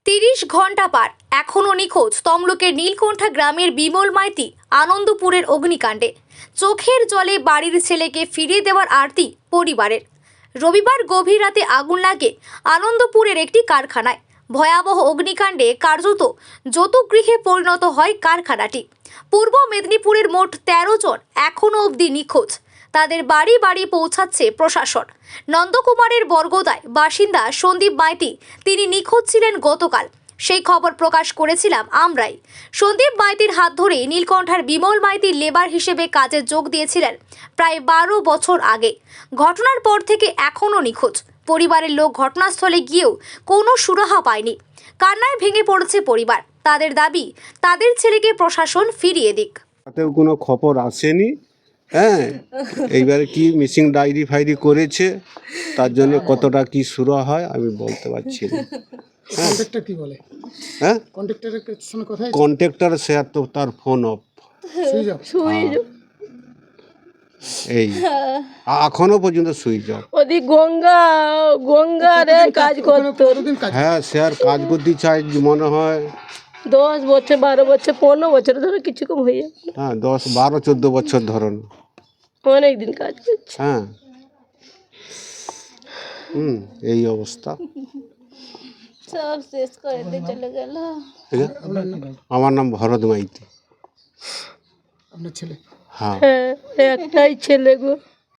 ৩০ ঘন্টা পার এখনও নিখোঁজ তমলুকের নীলকণ্ঠা গ্রামের বিমল মাইতি আনন্দপুরের অগ্নিকাণ্ডে। চোখের জলে বাড়ির ছেলেকে ফিরিয়ে দেওয়ার আরতি পরিবারের। রবিবার গভীর রাতে আগুন লাগে আনন্দপুরের একটি কারখানায়। ভয়াবহ অগ্নিকাণ্ডে কার্যত যৌতুগৃহে পরিণত হয় কারখানাটি। পূর্ব মেদিনীপুরের মোট ১৩ জন এখনও অবধি নিখোঁজ। তাদের বাড়ি বাড়ি পৌঁছাচ্ছে প্রশাসন। নন্দকুমারের বরগোদায় বাসিন্দা সন্দীপ মাইতি তিনি নিখোঁজ ছিলেন গতকাল। সেই খবর প্রকাশ করেছিলাম আমরাই। সন্দীপ মাইতির হাত ধরে নীলকণ্ঠার বিমল মাইতি লেবার হিসেবে কাজে যোগ দিয়েছিলেন প্রায় ১২ বছর আগে। ঘটনার পর থেকে এখনও নিখোঁজ। পরিবারের লোক ঘটনাস্থলে গিয়েও কোনো সুরাহা পায়নি। কান্নায় ভেঙে পড়েছে পরিবার। তাদের দাবি তাদের ছেলেকে প্রশাসন ফিরিয়ে দিক। তাতেও কোনো খবর আসেনি। হ্যাঁ, এইবারে কি মিসিং ডায়েরি ফাইরি করেছে, তার জন্য কতটা কি শুরু হয় আমি বলতে পারছি না। কন্ট্রাক্টর কি বলে? হ্যাঁ, কন্ট্রাক্টরের সঙ্গে কথা হয়েছে? কন্ট্রাক্টর সে তো তার ফোন অফ। Switch off. এই এখনো পর্যন্ত সুইচ অফ। ওদি গঙ্গারে কাজ করতো। কতদিন কাজ? হ্যাঁ, সে আর কাজ করতে চাই মনে হয় 10 বছর 12 বছর 15 বছর ধরে কিছু কম হয়ে যাবে। হ্যাঁ 10 12 14 বছর ধরুন। অনেক দিন কাজ করছে। হ্যাঁ, এই অবস্থা। সব শেষ করে দিয়ে চলে গেল। ঠিক আছে? আমার নাম ভরত মাইতি। আপনার ছেলে? হ্যাঁ, হ্যাঁ, একটাই ছেলে গো।